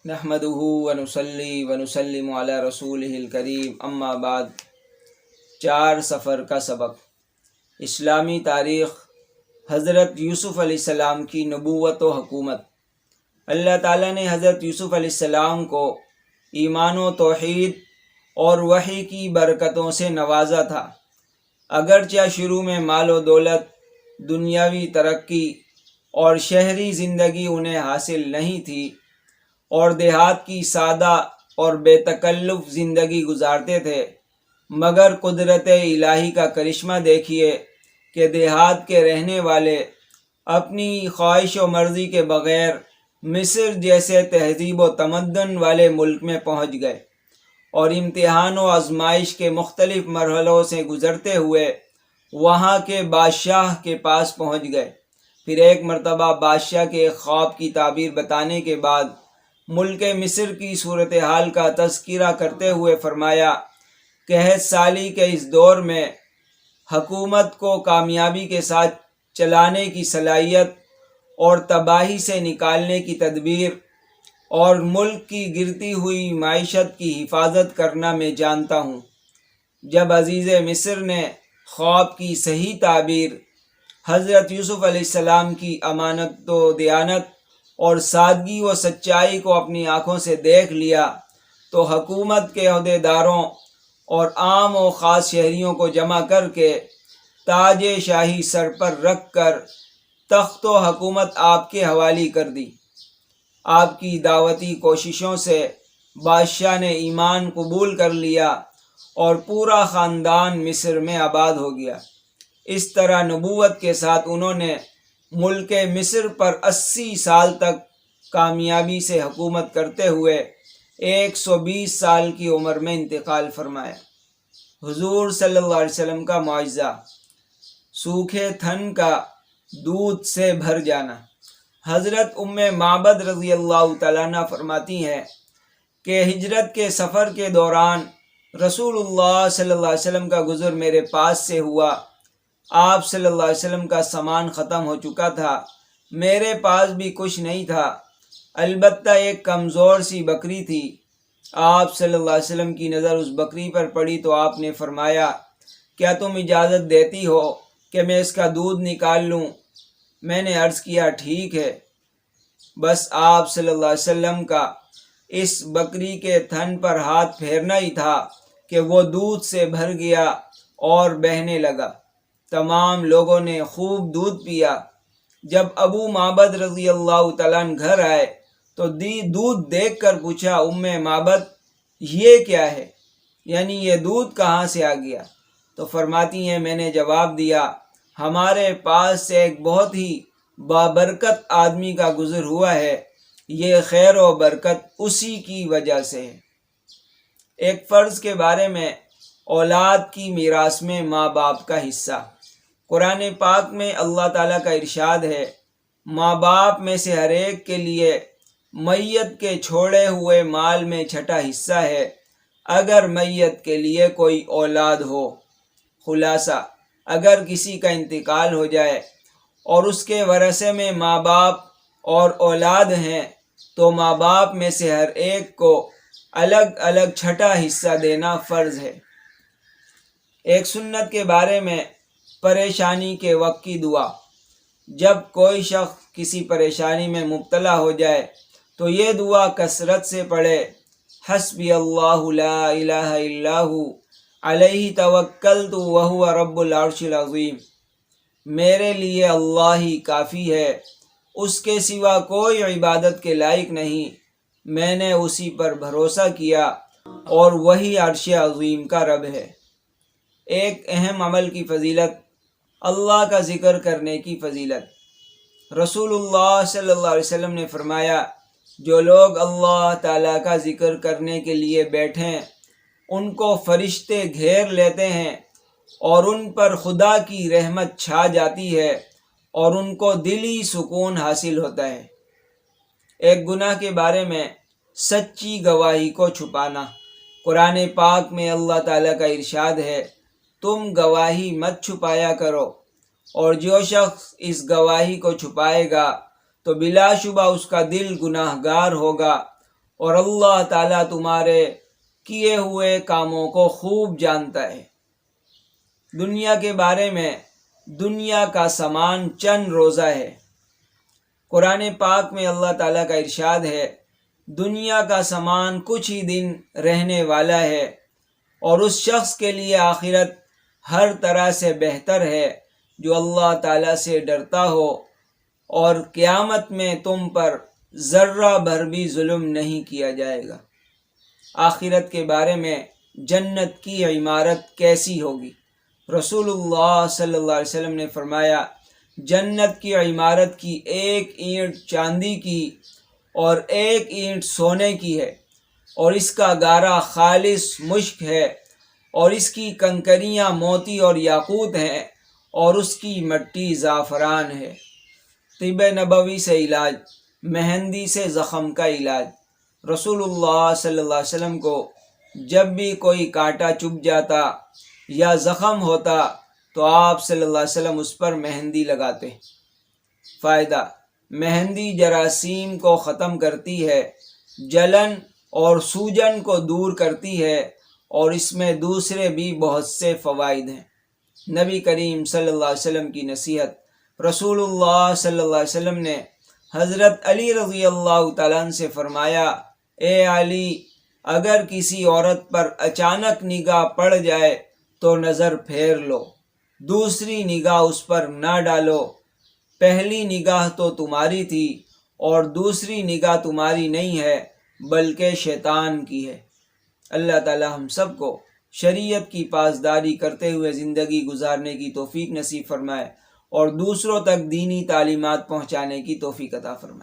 نحمده ونصلي ونسلم على رسوله الکریم اما بعد۔ 4 صفر کا سبق۔ اسلامی تاریخ۔ حضرت یوسف علیہ السلام کی نبوت و حکومت۔ اللہ تعالیٰ نے حضرت یوسف علیہ السلام کو ایمان و توحید اور وحی کی برکتوں سے نوازا تھا۔ اگرچہ شروع میں مال و دولت، دنیاوی ترقی اور شہری زندگی انہیں حاصل نہیں تھی اور دیہات کی سادہ اور بے تکلف زندگی گزارتے تھے، مگر قدرت الہی کا کرشمہ دیکھیے کہ دیہات کے رہنے والے اپنی خواہش و مرضی کے بغیر مصر جیسے تہذیب و تمدن والے ملک میں پہنچ گئے اور امتحان و آزمائش کے مختلف مرحلوں سے گزرتے ہوئے وہاں کے بادشاہ کے پاس پہنچ گئے۔ پھر ایک مرتبہ بادشاہ کے ایک خواب کی تعبیر بتانے کے بعد ملک مصر کی صورتحال کا تذکرہ کرتے ہوئے فرمایا کہ قحط سالی کے اس دور میں حکومت کو کامیابی کے ساتھ چلانے کی صلاحیت اور تباہی سے نکالنے کی تدبیر اور ملک کی گرتی ہوئی معیشت کی حفاظت کرنا میں جانتا ہوں۔ جب عزیز مصر نے خواب کی صحیح تعبیر، حضرت یوسف علیہ السلام کی امانت و دیانت اور سادگی و سچائی کو اپنی آنکھوں سے دیکھ لیا تو حکومت کے عہدیداروں اور عام و خاص شہریوں کو جمع کر کے تاج شاہی سر پر رکھ کر تخت و حکومت آپ کے حوالے کر دی۔ آپ کی دعوتی کوششوں سے بادشاہ نے ایمان قبول کر لیا اور پورا خاندان مصر میں آباد ہو گیا۔ اس طرح نبوت کے ساتھ انہوں نے ملک مصر پر 80 سال تک کامیابی سے حکومت کرتے ہوئے 120 سال کی عمر میں انتقال فرمایا۔ حضور صلی اللہ علیہ وسلم کا معجزہ، سوکھے تھن کا دودھ سے بھر جانا۔ حضرت ام معبد رضی اللہ تعالیٰ عنہ فرماتی ہیں کہ ہجرت کے سفر کے دوران رسول اللہ صلی اللہ علیہ وسلم کا گزر میرے پاس سے ہوا۔ آپ صلی اللہ علیہ وسلم کا سامان ختم ہو چکا تھا، میرے پاس بھی کچھ نہیں تھا، البتہ ایک کمزور سی بکری تھی۔ آپ صلی اللہ علیہ وسلم کی نظر اس بکری پر پڑی تو آپ نے فرمایا، کیا تم اجازت دیتی ہو کہ میں اس کا دودھ نکال لوں؟ میں نے عرض کیا، ٹھیک ہے۔ بس آپ صلی اللہ علیہ وسلم کا اس بکری کے تھن پر ہاتھ پھیرنا ہی تھا کہ وہ دودھ سے بھر گیا اور بہنے لگا۔ تمام لوگوں نے خوب دودھ پیا۔ جب ابو معبد رضی اللہ تعالیٰ عنہ گھر آئے تو دودھ دیکھ کر پوچھا، ام معبد یہ کیا ہے؟ یعنی یہ دودھ کہاں سے آ گیا؟ تو فرماتی ہیں، میں نے جواب دیا، ہمارے پاس سے ایک بہت ہی بابرکت آدمی کا گزر ہوا ہے، یہ خیر و برکت اسی کی وجہ سے ہے۔ ایک فرض کے بارے میں اولاد کی میراث میں ماں باپ کا حصہ۔ قرآن پاک میں اللہ تعالیٰ کا ارشاد ہے، ماں باپ میں سے ہر ایک کے لیے میت کے چھوڑے ہوئے مال میں چھٹا حصہ ہے اگر میت کے لیے کوئی اولاد ہو۔ خلاصہ، اگر کسی کا انتقال ہو جائے اور اس کے ورثے میں ماں باپ اور اولاد ہیں تو ماں باپ میں سے ہر ایک کو الگ الگ چھٹا حصہ دینا فرض ہے۔ ایک سنت کے بارے میں پریشانی کے وقت کی دعا۔ جب کوئی شخص کسی پریشانی میں مبتلا ہو جائے تو یہ دعا کثرت سے پڑھے، حسبی اللہ لا الہ الا ہو علیہ توکلت وہو رب العرش العظیم۔ میرے لیے اللہ ہی کافی ہے، اس کے سوا کوئی عبادت کے لائق نہیں، میں نے اسی پر بھروسہ کیا اور وہی عرش عظیم کا رب ہے۔ ایک اہم عمل کی فضیلت، اللہ کا ذکر کرنے کی فضیلت۔ رسول اللہ صلی اللہ علیہ وسلم نے فرمایا، جو لوگ اللہ تعالیٰ کا ذکر کرنے کے لیے بیٹھیں ان کو فرشتے گھیر لیتے ہیں اور ان پر خدا کی رحمت چھا جاتی ہے اور ان کو دلی سکون حاصل ہوتا ہے۔ ایک گناہ کے بارے میں سچی گواہی کو چھپانا۔ قرآن پاک میں اللہ تعالیٰ کا ارشاد ہے، تم گواہی مت چھپایا کرو اور جو شخص اس گواہی کو چھپائے گا تو بلا شبہ اس کا دل گناہ گار ہوگا، اور اللہ تعالیٰ تمہارے کیے ہوئے کاموں کو خوب جانتا ہے۔ دنیا کے بارے میں دنیا کا سامان چند روزہ ہے۔ قرآن پاک میں اللہ تعالیٰ کا ارشاد ہے، دنیا کا سامان کچھ ہی دن رہنے والا ہے، اور اس شخص کے لیے آخرت ہر طرح سے بہتر ہے جو اللہ تعالیٰ سے ڈرتا ہو، اور قیامت میں تم پر ذرہ بھر بھی ظلم نہیں کیا جائے گا۔ آخرت کے بارے میں جنت کی عمارت کیسی ہوگی؟ رسول اللہ صلی اللہ علیہ وسلم نے فرمایا، جنت کی عمارت کی ایک اینٹ چاندی کی اور ایک اینٹ سونے کی ہے، اور اس کا گارا خالص مشک ہے، اور اس کی کنکریاں موتی اور یاقوت ہیں، اور اس کی مٹی زعفران ہے۔ طب نبوی سے علاج، مہندی سے زخم کا علاج۔ رسول اللہ صلی اللہ علیہ وسلم کو جب بھی کوئی کانٹا چبھ جاتا یا زخم ہوتا تو آپ صلی اللہ علیہ وسلم اس پر مہندی لگاتے۔ فائدہ: مہندی جراثیم کو ختم کرتی ہے، جلن اور سوجن کو دور کرتی ہے، اور اس میں دوسرے بھی بہت سے فوائد ہیں۔ نبی کریم صلی اللہ علیہ وسلم کی نصیحت۔ رسول اللہ صلی اللہ علیہ وسلم نے حضرت علی رضی اللہ تعالیٰ عنہ سے فرمایا، اے علی، اگر کسی عورت پر اچانک نگاہ پڑ جائے تو نظر پھیر لو، دوسری نگاہ اس پر نہ ڈالو۔ پہلی نگاہ تو تمہاری تھی، اور دوسری نگاہ تمہاری نہیں ہے بلکہ شیطان کی ہے۔ اللہ تعالی ہم سب کو شریعت کی پاسداری کرتے ہوئے زندگی گزارنے کی توفیق نصیب فرمائے، اور دوسروں تک دینی تعلیمات پہنچانے کی توفیق عطا فرمائے۔